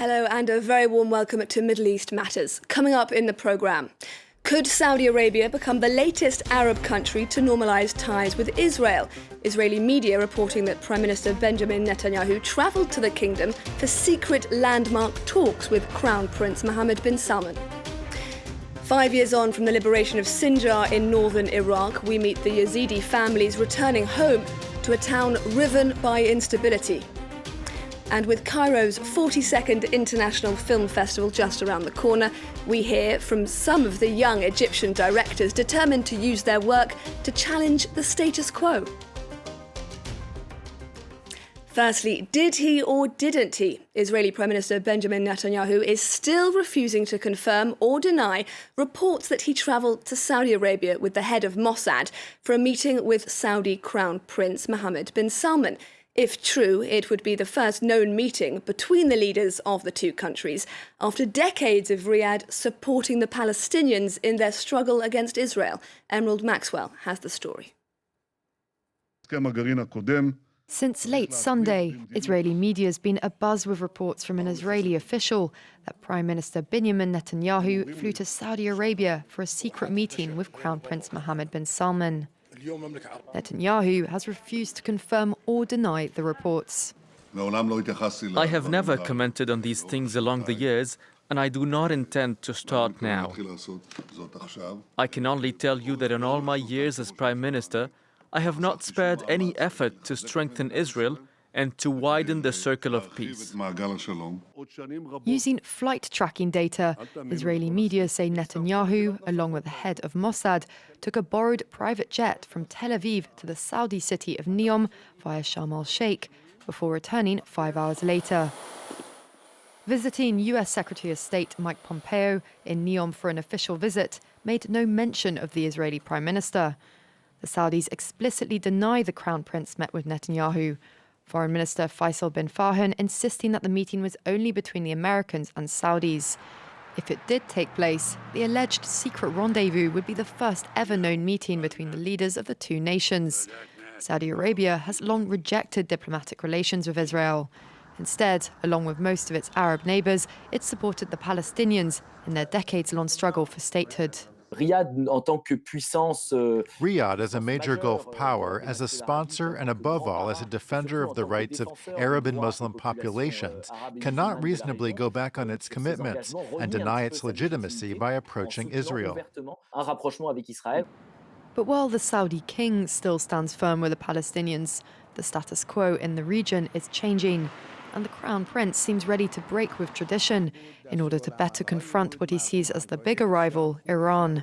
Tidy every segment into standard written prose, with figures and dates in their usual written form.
Hello and a very warm welcome to Middle East Matters. Coming up in the programme, could Saudi Arabia become the latest Arab country to normalise ties with Israel? Israeli media reporting that Prime Minister Benjamin Netanyahu travelled to the kingdom for secret landmark talks with Crown Prince Mohammed bin Salman. 5 years on from the liberation of Sinjar in northern Iraq, we meet the Yazidi families returning home to a town riven by instability. And with Cairo's 42nd International Film Festival just around the corner, we hear from some of the young Egyptian directors determined to use their work to challenge the status quo. Firstly, did he or didn't he? Israeli Prime Minister Benjamin Netanyahu is still refusing to confirm or deny reports that he travelled to Saudi Arabia with the head of Mossad for a meeting with Saudi Crown Prince Mohammed bin Salman. If true, it would be the first known meeting between the leaders of the two countries after decades of Riyadh supporting the Palestinians in their struggle against Israel. Emerald Maxwell has the story. Since late Sunday, Israeli media has been abuzz with reports from an Israeli official that Prime Minister Benjamin Netanyahu flew to Saudi Arabia for a secret meeting with Crown Prince Mohammed bin Salman. Netanyahu has refused to confirm or deny the reports. I have never commented on these things along the years, and I do not intend to start now. I can only tell you that in all my years as Prime Minister, I have not spared any effort to strengthen Israel and to widen the circle of peace. Using flight tracking data, Israeli media say Netanyahu, along with the head of Mossad, took a borrowed private jet from Tel Aviv to the Saudi city of Neom via Sharm el-Sheikh before returning 5 hours later. Visiting US Secretary of State Mike Pompeo in Neom for an official visit made no mention of the Israeli Prime Minister. The Saudis explicitly deny the Crown Prince met with Netanyahu. Foreign Minister Faisal bin Farhan insisting that the meeting was only between the Americans and Saudis. If it did take place, the alleged secret rendezvous would be the first ever known meeting between the leaders of the two nations. Saudi Arabia has long rejected diplomatic relations with Israel. Instead, along with most of its Arab neighbours, it supported the Palestinians in their decades-long struggle for statehood. Riyadh as a major Gulf power, as a sponsor and above all as a defender of the rights of Arab and Muslim populations, cannot reasonably go back on its commitments and deny its legitimacy by approaching Israel. But while the Saudi king still stands firm with the Palestinians, the status quo in the region is changing, and the Crown Prince seems ready to break with tradition in order to better confront what he sees as the bigger rival, Iran.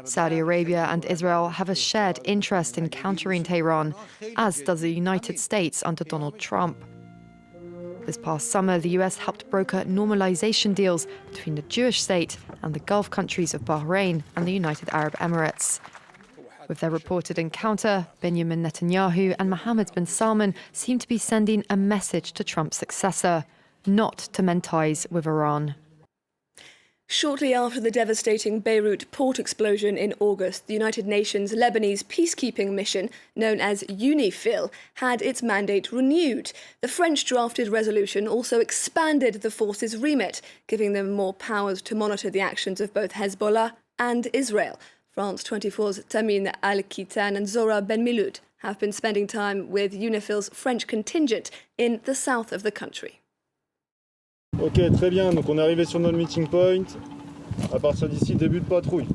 Saudi Arabia and Israel have a shared interest in countering Tehran, as does the United States under Donald Trump. This past summer, the US helped broker normalization deals between the Jewish state and the Gulf countries of Bahrain and the United Arab Emirates. With their reported encounter, Benjamin Netanyahu and Mohammed bin Salman seem to be sending a message to Trump's successor, not to mend ties with Iran. Shortly after the devastating Beirut port explosion in August, the United Nations Lebanese peacekeeping mission, known as UNIFIL, had its mandate renewed. The French-drafted resolution also expanded the force's remit, giving them more powers to monitor the actions of both Hezbollah and Israel. France 24's Tamine Al-Kitan and Zora Ben Miloud have been spending time with UNIFIL's French contingent in the south of the country. Ok, très bien. Donc on est arrivé sur notre meeting point. À partir d'ici, début de patrouille.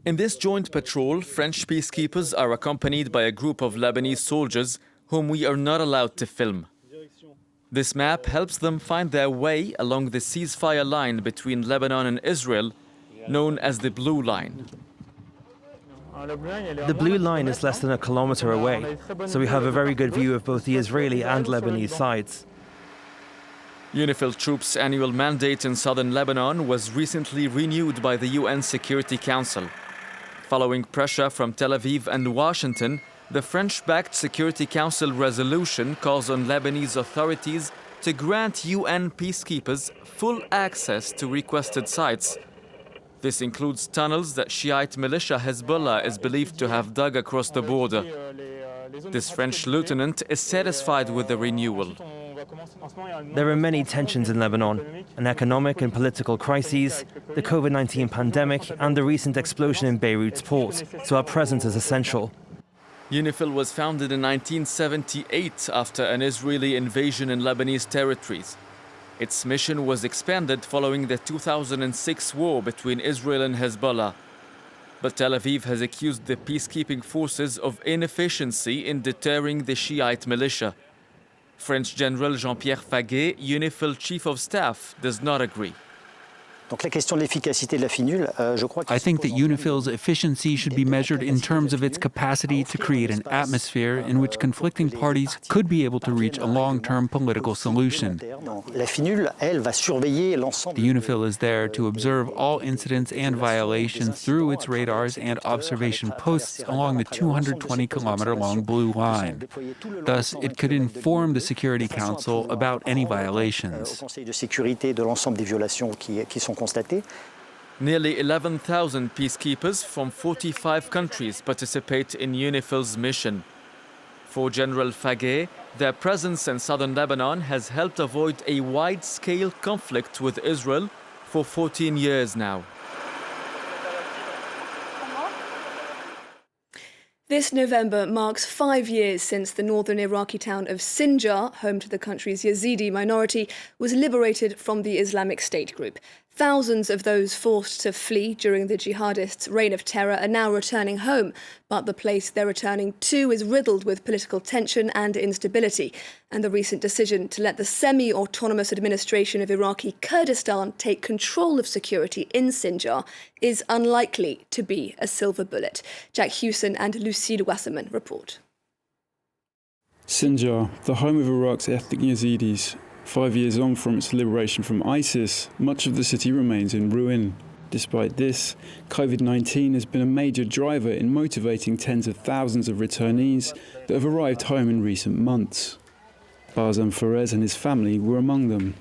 In this joint patrol, French peacekeepers are accompanied by a group of Lebanese soldiers whom we are not allowed to film. This map helps them find their way along the ceasefire line between Lebanon and Israel, known as the Blue Line. The blue line is less than a kilometre away, so we have a very good view of both the Israeli and Lebanese sides. UNIFIL troops' annual mandate in southern Lebanon was recently renewed by the UN Security Council. Following pressure from Tel Aviv and Washington, the French-backed Security Council resolution calls on Lebanese authorities to grant UN peacekeepers full access to requested sites. This includes tunnels that Shiite militia Hezbollah is believed to have dug across the border. This French lieutenant is satisfied with the renewal. There are many tensions in Lebanon, an economic and political crises, the COVID-19 pandemic, and the recent explosion in Beirut's port, so our presence is essential. UNIFIL was founded in 1978 after an Israeli invasion in Lebanese territories. Its mission was expanded following the 2006 war between Israel and Hezbollah. But Tel Aviv has accused the peacekeeping forces of inefficiency in deterring the Shiite militia. French General Jean-Pierre Faguet, UNIFIL Chief of Staff, does not agree. I think that UNIFIL's efficiency should be measured in terms of its capacity to create an atmosphere in which conflicting parties could be able to reach a long-term political solution. The UNIFIL is there to observe all incidents and violations through its radars and observation posts along the 220-kilometer-long Blue Line. Thus, it could inform the Security Council about any violations. Nearly 11,000 peacekeepers from 45 countries participate in UNIFIL's mission. For General Faguet, their presence in southern Lebanon has helped avoid a wide-scale conflict with Israel for 14 years now. This November marks 5 years since the northern Iraqi town of Sinjar, home to the country's Yazidi minority, was liberated from the Islamic State group. Thousands of those forced to flee during the jihadists' reign of terror are now returning home, but the place they're returning to is riddled with political tension and instability. And the recent decision to let the semi-autonomous administration of Iraqi Kurdistan take control of security in Sinjar is unlikely to be a silver bullet. Jack Hewson and Lucile Wassermann report. Sinjar, the home of Iraq's ethnic Yazidis. 5 years on from its liberation from ISIS, much of the city remains in ruin. Despite this, COVID-19 has been a major driver in motivating tens of thousands of returnees that have arrived home in recent months. Barzan Farez and his family were among them.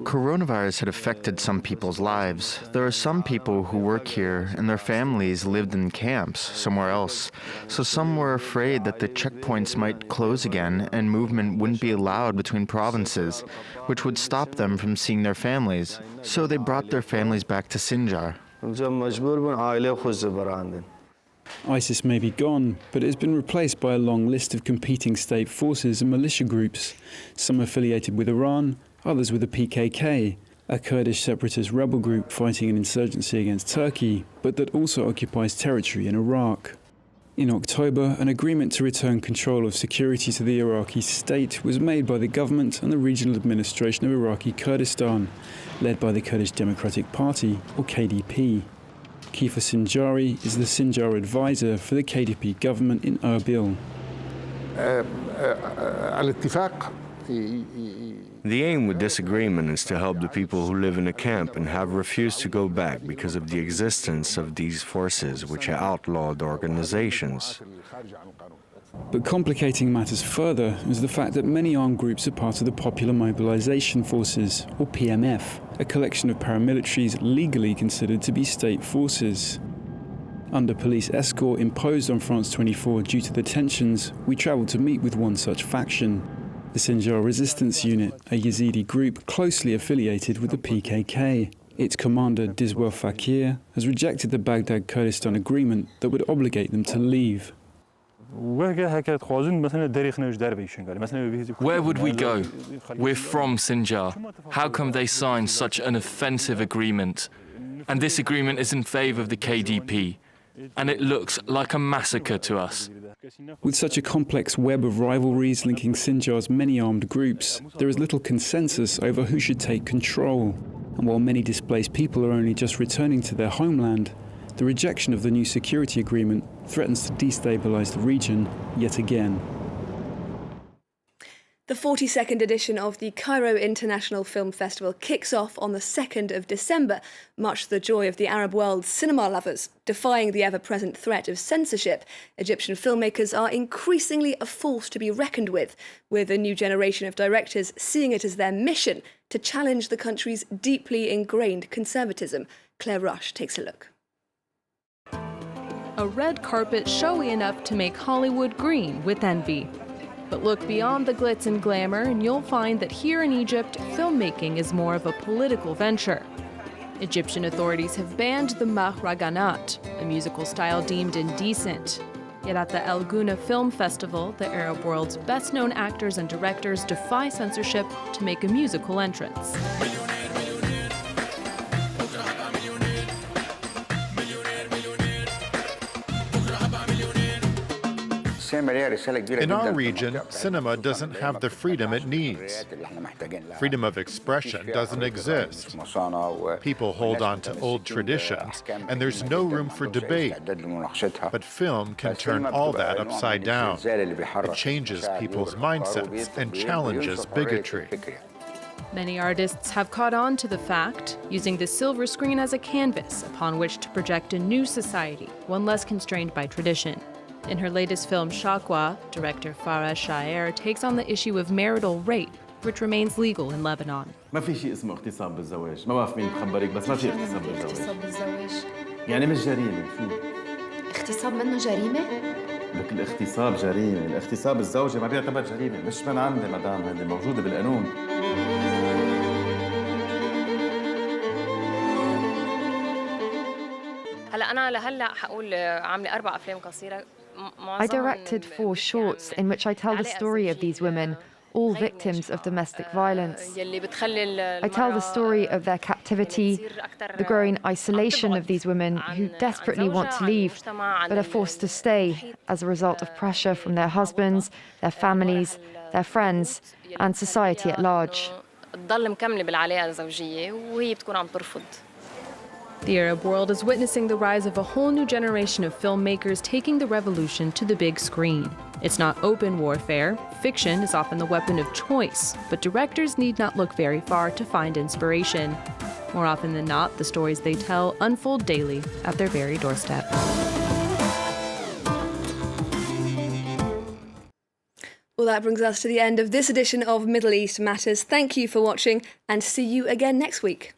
Coronavirus had affected some people's lives. There are some people who work here and their families lived in camps somewhere else. So some were afraid that the checkpoints might close again and movement wouldn't be allowed between provinces, which would stop them from seeing their families. So they brought their families back to Sinjar. ISIS may be gone, but it has been replaced by a long list of competing state forces and militia groups, some affiliated with Iran, others with the PKK, a Kurdish separatist rebel group fighting an insurgency against Turkey, but that also occupies territory in Iraq. In October, an agreement to return control of security to the Iraqi state was made by the government and the regional administration of Iraqi Kurdistan, led by the Kurdish Democratic Party, or KDP. Kifa Sinjari is the Sinjar advisor for the KDP government in Erbil. The aim with this agreement is to help the people who live in a camp and have refused to go back because of the existence of these forces, which are outlawed organizations. But complicating matters further is the fact that many armed groups are part of the Popular Mobilization Forces, or PMF, a collection of paramilitaries legally considered to be state forces. Under police escort imposed on France 24 due to the tensions, we travelled to meet with one such faction, the Sinjar Resistance Unit, a Yazidi group closely affiliated with the PKK. Its commander, Diswel Fakir, has rejected the Baghdad Kurdistan agreement that would obligate them to leave. Where would we go? We're from Sinjar. How come they signed such an offensive agreement? And this agreement is in favour of the KDP. And it looks like a massacre to us. With such a complex web of rivalries linking Sinjar's many armed groups, there is little consensus over who should take control. And while many displaced people are only just returning to their homeland, the rejection of the new security agreement threatens to destabilise the region yet again. The 42nd edition of the Cairo International Film Festival kicks off on the 2nd of December, much to the joy of the Arab world's cinema lovers. Defying the ever-present threat of censorship, Egyptian filmmakers are increasingly a force to be reckoned with a new generation of directors seeing it as their mission to challenge the country's deeply ingrained conservatism. Claire Rush takes a look. a red carpet showy enough to make Hollywood green with envy. But look beyond the glitz and glamour and you'll find that here in Egypt, filmmaking is more of a political venture. Egyptian authorities have banned the mahraganat, a musical style deemed indecent. Yet at the El Gouna Film Festival, the Arab world's best-known actors and directors defy censorship to make a musical entrance. In our region, cinema doesn't have the freedom it needs. Freedom of expression doesn't exist. People hold on to old traditions, and there's no room for debate. But film can turn all that upside down. It changes people's mindsets and challenges bigotry. Many artists have caught on to the fact, using the silver screen as a canvas upon which to project a new society, one less constrained by tradition. In her latest film, Shaqwa, director Farah Shaer takes on the issue of marital rape, which remains legal in Lebanon. ما في شيء اسمه اغتصاب بالزواج، ما بعرف مين بخبرك بس ما في اغتصاب بالزواج. يعني مش جريمة، شو؟ اغتصاب منه جريمة؟ لك الاغتصاب جريمة، الاغتصاب الزوجة ما بيعتبر جريمة، مش من عندي مدام هذه موجودة بالقانون. هلا أنا لهلا حقول عاملة 4 أفلام قصيرة. I directed 4 shorts in which I tell the story of these women, all victims of domestic violence. I tell the story of their captivity, the growing isolation of these women who desperately want to leave but are forced to stay as a result of pressure from their husbands, their families, their friends, and society at large. The Arab world is witnessing the rise of a whole new generation of filmmakers taking the revolution to the big screen. It's not open warfare. Fiction is often the weapon of choice, but directors need not look very far to find inspiration. More often than not, the stories they tell unfold daily at their very doorstep. Well, that brings us to the end of this edition of Middle East Matters. Thank you for watching and see you again next week.